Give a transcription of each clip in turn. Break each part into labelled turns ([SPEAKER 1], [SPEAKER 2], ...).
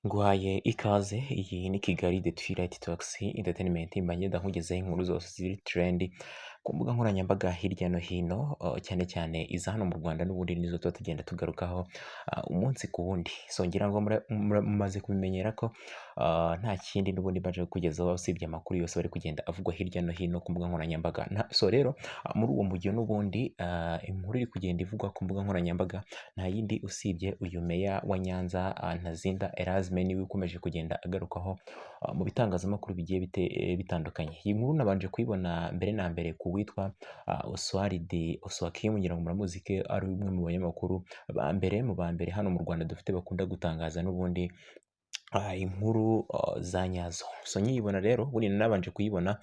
[SPEAKER 1] Nguhaye ikaze, iyi ni Kigali The Twilight Talks Entertainment, mba ngenda nkugezaho inkuru zose ziri trend ku mbuga nkoranyambaga hirya no hino, cyane cyane iza hano mu Rwanda n'ubundi nizo tuba tugenda tugarukaho umunsi ku wundi. So ngira ngo mumaze kubimenyera ko nta kindi n'ubundi baje kukugezaho usibye amakuru yose bari kugenda avugwa hirya no hino ku mbuga nkoranyambaga. So rero muri uwo mujyo n'ubundi inkuru iri kugenda ivugwa ku mbuga nkoranyambaga nta yindi usibye uyu meya wa Nyanza Ntazinda Erasme niwe ukomeje kugenda agarukaho mu bitangazamakuru bigiye bitandukanye. Iyi nkuru nabanje kuyibona mbere na mbere ku witwa Oswald Oswakim, ngira ngo muramuzi ko ari umwe mu banyamakuru ba mbere hano mu Rwanda dufite bakunda gutangaza n'ubundi inkuru za nyazo. So nyiyibona rero buri nabanje kuyibona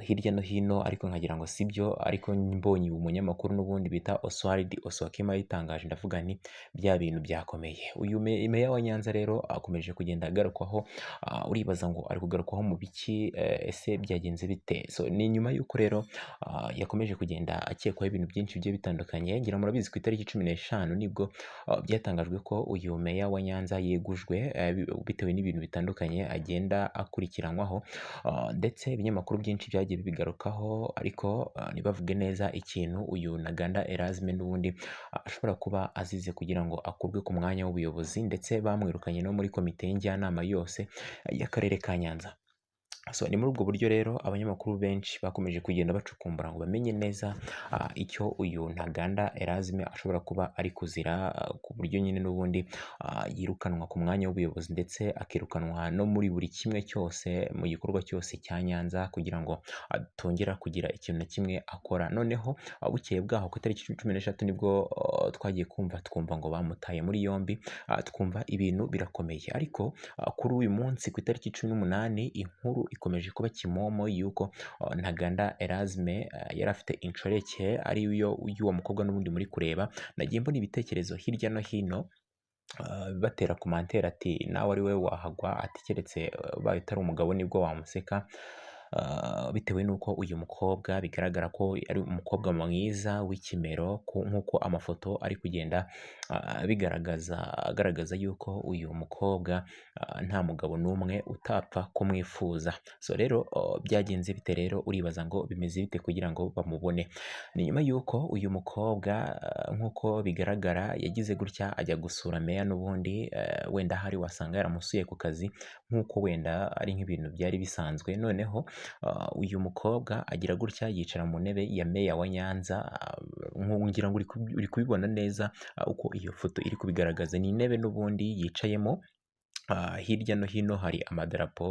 [SPEAKER 1] hirya no hino ariko nkagira ngo sibyo, ariko mbonye uyu munyamakuru n'ubundi bita Oswald Oswakim yitangaje ndavuga nti bya bintu byakomeye. Uyu meya wa Nyanza rero akomeje kugenda agarukwaho, uribaza ngo ari kugarukwaho mu biki, ese byagenze bite? So ni nyuma y'uko rero yakomeje kugenda akekwaho ibintu byinshi bigiye bitandukanye. Ngira murabizi ku itariki 15 nibwo byatangajwe ko uyu meya wa Nyanza yegujwe bitewe n'ibintu bitandukanye agenda akurikiranywaho, ndetse ibinyamakuru byinshi byagiye bibigarukaho, ariko ntibavuge neza ikintu uyu Ntaganda Erasme n'ubundi ashobora kuba azize kugira ngo akurwe ku mwanya w'ubuyobozi, ndetse bamwirukanye no muri komite y'injyanama yose y'akarere ka Nyanza. So ni muri ubwo buryo rero abanyamakuru benshi bakomeje kugenda bacukumbura ngo bamenye neza icyo uyu Ntaganda Erasme ashobora kuba ari kuzira, ku buryo nyine n'ubundi yirukanwa ku mwanya w'ubuyobozi, ndetse akirukanwa no muri buri kimwe cyose mu gikorwa cyose cya Nyanza kugira ngo atongera kugira ikintu na kimwe akora. Noneho bukeye bwaho ku itariki 13 nibwo twagiye twumva ngo bamutaye muri yombi, twumva ibintu birakomeye. Ariko kuri uyu munsi ku itariki 18 inkuru ikomeje kuba kimomo yuko Ntaganda Erasme yari afite inshoreke ari y'uwo mukobwa n'ubundi muri kureba. Nagiye mbona ibitekerezo hirya no hino batera komantere ati nawe ari we wahagwa, ati keretse ubaye utari umugabo nibwo wamuseka, bitewe n'uko uyu mukobwa bigaragara ko ari umukobwa mwiza w'ikimero nk'uko amafoto ari kugenda agaragaza yuko uyu mukobwa nta mugabo n'umwe utapfa kumwifuza. So rero byagenze bite rero? Uribaza ngo bimeze bite kugira ngo bamubone? Ni nyuma y'uko uyu mukobwa nk'uko bigaragara yagize gutya ajya gusura meya n'ubundi, wenda hari wasanga yaramusuye ku kazi nk'uko wenda ari nk'ibintu byari bisanzwe. Noneho uyu mukobwa agira gutya yicara mu ntebe ya meya wa Nyanza, ngira ngo uri kubibona neza uko iyo foto iri kubigaragaza. Ni intebe n'ubundi yicayemo, hirya no hino hari amadarapo,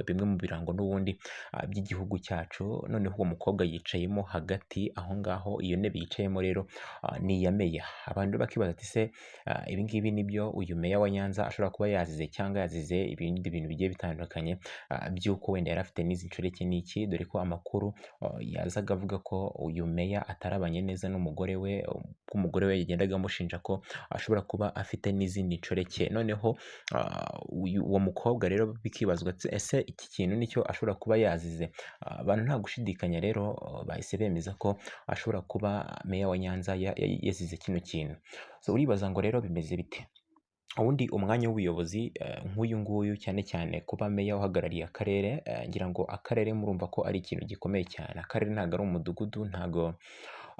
[SPEAKER 1] bimwe mu birango n'ubundi by'igihugu cyacu. Noneho uwo mukobwa yicayemo hagati aho ngaho, iyo ntebe yicayemo rero ni iya meya. Abantu bakibaza ati se ibi ngibi nibyo uyu meya wa Nyanza ashobora kuba yazize, cyangwa yazize ibindi bintu bigiye bitandukanye by'uko wenda yari afite n'izi nshoreke n'iki? Dore ko amakuru yazaga avuga ko uyu meya atarabanye neza n'umugore we, ko umugore we yagendaga amushinja ko ashobora kuba afite n'izindi nshoreke. Noneho uwo mukobwa rero bikibazwa ese iki kintu nicyo ashobora kuba yazize? Abantu nta gushidikanya rero bahise bemeza ko ashobora kuba meya wa Nyanza yazize kino kintu. So uribaza ngo rero bimeze bite? Ubundi umwanya w'ubuyobozi nk'uyu nguyu, cyane cyane kuba meya uhagarariye akarere, ngira ngo akarere murumva ko ari ikintu gikomeye cyane. Akarere ntabwo ari umudugudu, ntabwo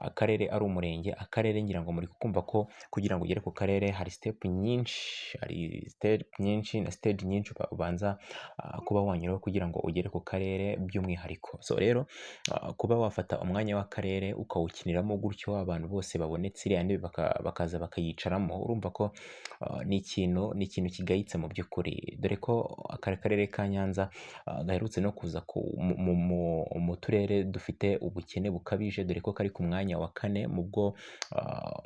[SPEAKER 1] akarere ari umurenge. Akarere ngira ngo muri kumva ko kugira ngo ugere ku karere hari step nyinshi na stage nyinshi ubanza kuba wanyuraho kugira ngo ugere ku karere by'umwihariko. So rero kuba wafata umwanya w'akarere ukawukiniramo gutyo, abantu bose babonetse iriya ntebe bakaza bakayicaramo, urumva ko ni ikintu kigayitse mu by'ukuri. Dore ko aka karere ka Nyanza gaherutse no kuza mu turere dufite ubukene bukabije, dore ko kari ku mwanya wa 4 mu bwo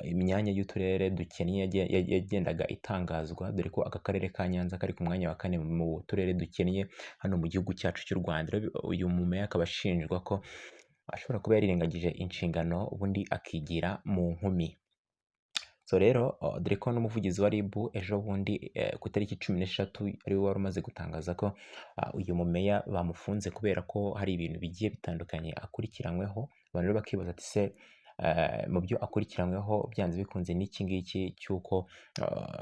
[SPEAKER 1] imyanya y'uturere dukennye yagendaga itangazwa. Dore ko aka karere ka Nyanza kari ku mwanya wa 4 mu turere dukennye hano mu gihugu cyacu cy'u Rwanda. Uyu mumeya akaba ashinjwa ko ashobora kuba yarirengagije inshingano ubundi akigira mu nkumi. So rero dore ko n'umuvugizi wa RIB ejo bundi ku itariki 16 ariwe wari umaze gutangaza ko uyu mumeya bamufunze kubera ko hari ibintu bigiye bitandukanye akurikiranyweho. Abantu rero bakibaza ati se mu byo akurikiranyweho byanze bikunze n'iki ngiki cy'uko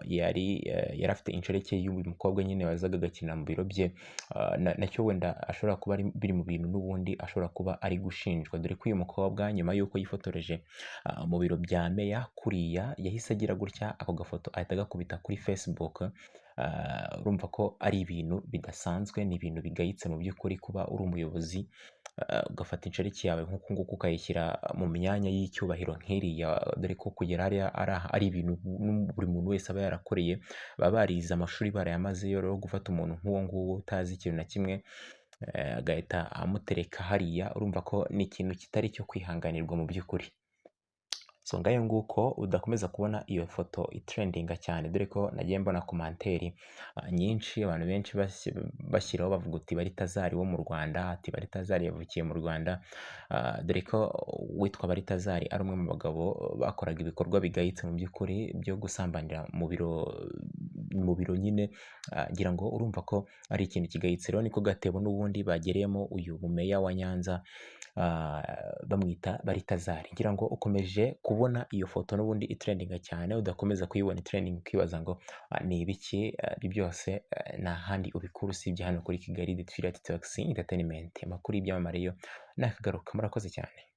[SPEAKER 1] yari afite inshoreke y'uyu mukobwa nyine wazaga agakina mu biro bye, nacyo wenda ashobora kuba biri mu bintu n'ubundi ashobora kuba ari gushinjwa, dore ko uyu mukobwa nyuma y'uko yifotoreje mu biro bya meya kuriya yahise agira gutya ako gafoto ahita agakubita kuri Facebook. Urumva ko ari ibintu bidasanzwe, ni ibintu bigayitse mu by'ukuri kuba uri umuyobozi ugafata inshoreke yawe nk'uku nguku ukayishyira mu myanya y'icyubahiro nk'iriya, dore ko kugera hariya ari ibintu buri muntu wese aba yarakoreye, baba barize amashuri barayamazeyo, rero gufata umuntu nk'uwo nguwo utazi ikintu na kimwe agahita amutereka hariya, urumva ko ni ikintu kitari icyo kwihanganirwa mu by'ukuri. So ngayo nguko udakomeza kubona iyo foto itrendinga cyane, dore ko nagiye mbona komanteri nyinshi, abantu benshi bashyiraho bavuga uti Baritazari wo mu Rwanda, ati Baritazari yavukiye mu Rwanda, dore ko witwa Baritazari ari umwe mu bagabo bakoraga ibikorwa bigayitse mu by'ukuri byo gusambanira mu biro nyine, ngira ngo urumva ko ari ikintu kigayitse. Rero niko gatebo n'ubundi bagereyemo uyu mumeya wa Nyanza, bamwita Baritazari. Ngira ngo ukomeje kubona iyo foto n'ubundi itrendinga cyane, udakomeza kuyibona itrendinga ukibaza ngo ni ibiki, ibi byose nta handi ubikura usibye hano kuri Kigali The 2light Talks Entertainment. Amakuru y'ibyamamare yo nakagaruka, murakoze cyane.